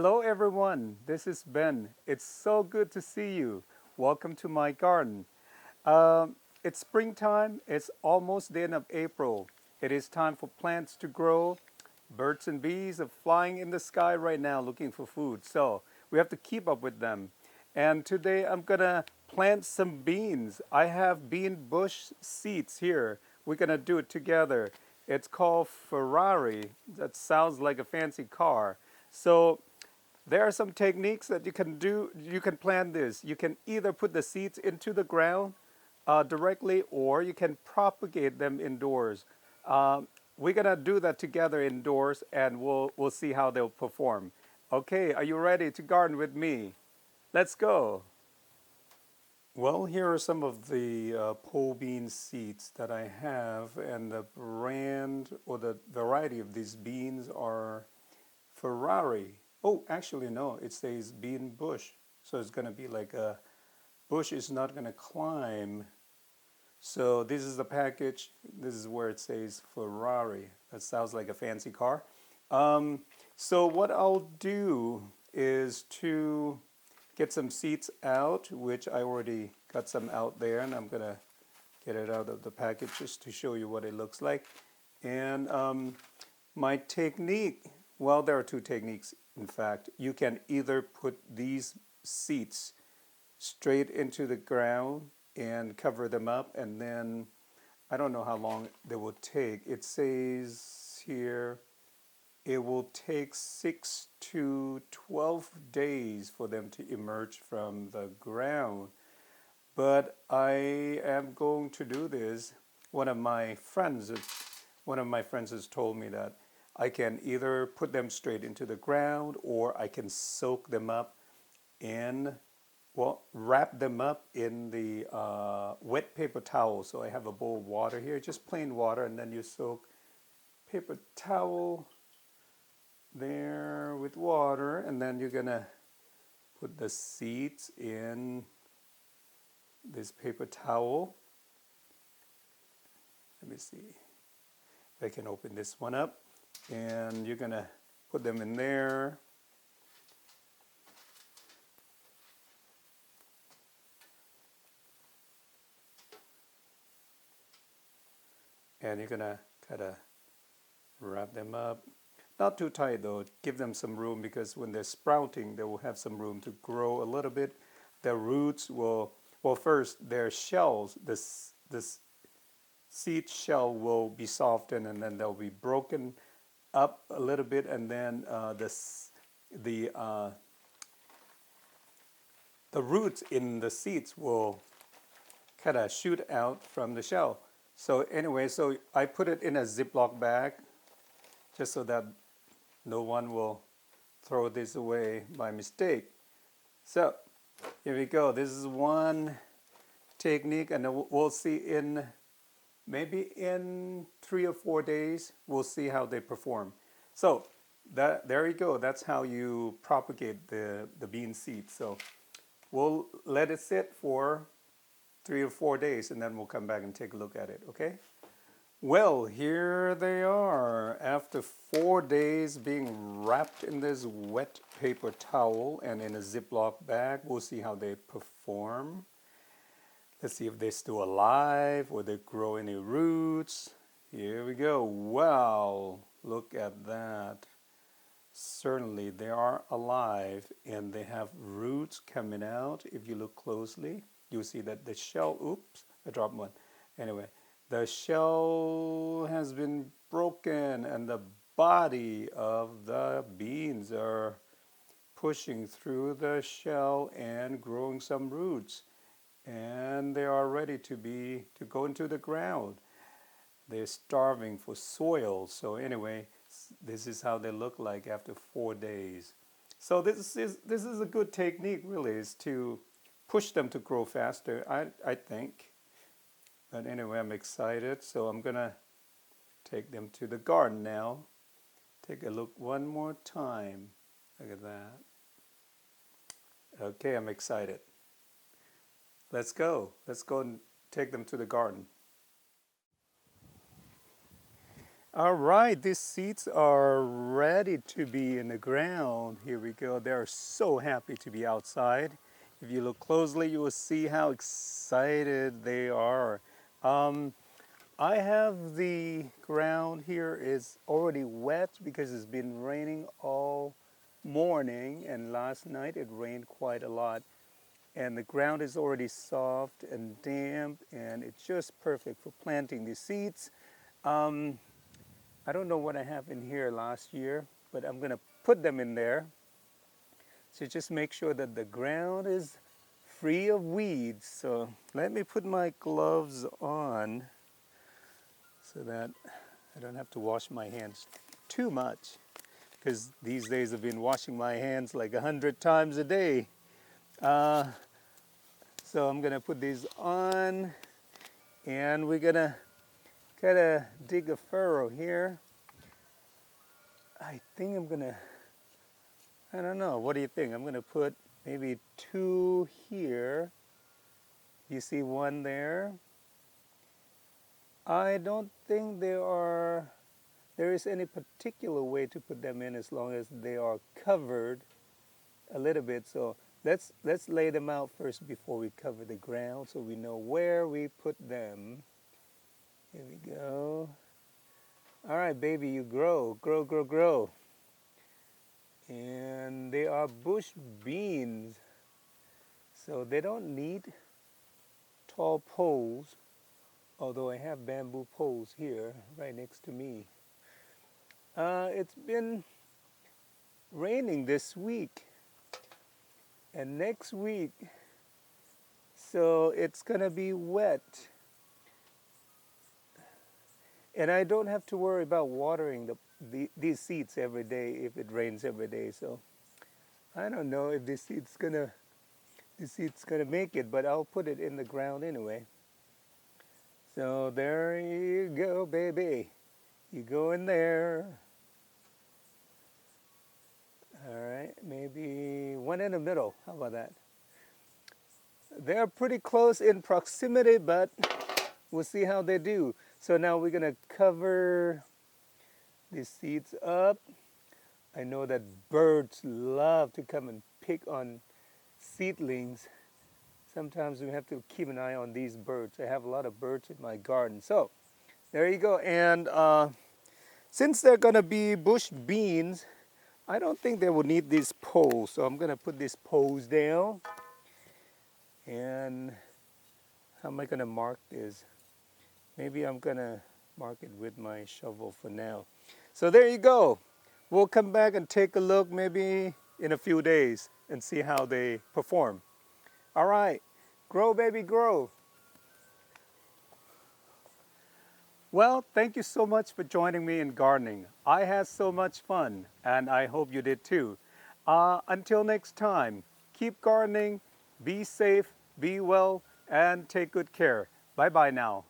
Hello, everyone. This is Ben. It's so good to see you. Welcome to my garden. It's springtime. It's almost the end of April. It is time for plants to grow. Birds and bees are flying in the sky right now looking for food. So we have to keep up with them. And today I'm going to plant some beans. I have bean bush seeds here. We're going to do it together. It's called Ferrari. That sounds like a fancy car. So there are some techniques that you can do. You can plant this. You can either put the seeds into the ground directly, or you can propagate them indoors. We're gonna do that together indoors, and we'll see how they'll perform. Okay, are you ready to garden with me? Let's go. Well, here are some of the pole bean seeds that I have, and the brand or the variety of these beans are Ferrari. Oh, actually, no, it says bean bush. So it's going to be like a bush is not going to climb. So this is the package. This is where it says Ferrari. That sounds like a fancy car. Um, so what I'll do is to get some seeds out, which I already got some out there, and I'm going to get it out of the package just to show you what it looks like. And my technique, well, there are two techniques, in fact. You can either put these seeds straight into the ground and cover them up, and then I don't know how long they will take. It says here it will take 6 to 12 days for them to emerge from the ground. But I am going to do this. One of my friends has told me that I can either put them straight into the ground, or I can soak them up in, well, wrap them up in the wet paper towel. So I have a bowl of water here, just plain water, and then you soak paper towel there with water, and then you're gonna put the seeds in this paper towel. Let me see if I can open this one up. And you're gonna put them in there. And you're gonna kind of wrap them up. Not too tight though, give them some room, because when they're sprouting, they will have some room to grow a little bit. Their roots will, well, first their shells, this seed shell will be softened, and then they'll be broken up a little bit, and then the uh, the roots in the seeds will kind of shoot out from the shell. So anyway, so I put it in a Ziploc bag just so that no one will throw this away by mistake. So here we go. This is one technique, and we'll see in maybe in 3 or 4 days, we'll see how they perform. So there you go. That's how you propagate the bean seeds. So we'll let it sit for 3 or 4 days, and then we'll come back and take a look at it, okay? Well, here they are after 4 days being wrapped in this wet paper towel and in a Ziploc bag. We'll see how they perform. Let's see if they're still alive or they grow any roots. Here we go. Wow, look at that. Certainly they are alive, and they have roots coming out. If you look closely, you'll see that the shell, oops, I dropped one. Anyway, the shell has been broken, and the body of the beans are pushing through the shell and growing some roots. And they are ready to go into the ground. They're starving for soil. So anyway, this is how they look like after 4 days. So this is a good technique, really, is to push them to grow faster, I think. But anyway, I'm excited. So I'm gonna take them to the garden now. Take a look one more time. Look at that. Okay, I'm excited. Let's go. Let's go and take them to the garden. All right, these seeds are ready to be in the ground. Here we go. They're so happy to be outside. If you look closely, you will see how excited they are. Um, I have the ground here is already wet because it's been raining all morning, and last night it rained quite a lot. And the ground is already soft and damp, and it's just perfect for planting the seeds. Um, I don't know what I have in here last year, but I'm going to put them in there. So just make sure that the ground is free of weeds. So let me put my gloves on so that I don't have to wash my hands too much, because these days I've been washing my hands like 100 times a day. Uh, so I'm going to put these on, and we're going to kind of dig a furrow here. I think I'm going to, I don't know, what do you think? I'm going to put maybe 2 here. You see one there? I don't think there is any particular way to put them in as long as they are covered a little bit. So let's lay them out first before we cover the ground so we know where we put them. Here we go. All right, baby, you grow, grow, grow, grow. And they are bush beans, so they don't need tall poles, although I have bamboo poles here right next to me. It's been raining this week and next week, so it's gonna be wet. And I don't have to worry about watering these seeds every day if it rains every day. So I don't know if this seed's gonna make it, but I'll put it in the ground anyway. So there you go, baby. You go in there. All right, maybe one in the middle. How about that? They're pretty close in proximity, but we'll see how they do. So now we're gonna cover these seeds up. I know that birds love to come and pick on seedlings. Sometimes we have to keep an eye on these birds. I have a lot of birds in my garden. So there you go. And since they're gonna be bush beans, I don't think they will need these poles. So I'm gonna put these poles down. And how am I gonna mark this? Maybe I'm gonna mark it with my shovel for now. So there you go. We'll come back and take a look maybe in a few days and see how they perform. All right, grow, baby, grow. Well, thank you so much for joining me in gardening. I had so much fun, and I hope you did too. Until next time, keep gardening, be safe, be well, and take good care. Bye-bye now.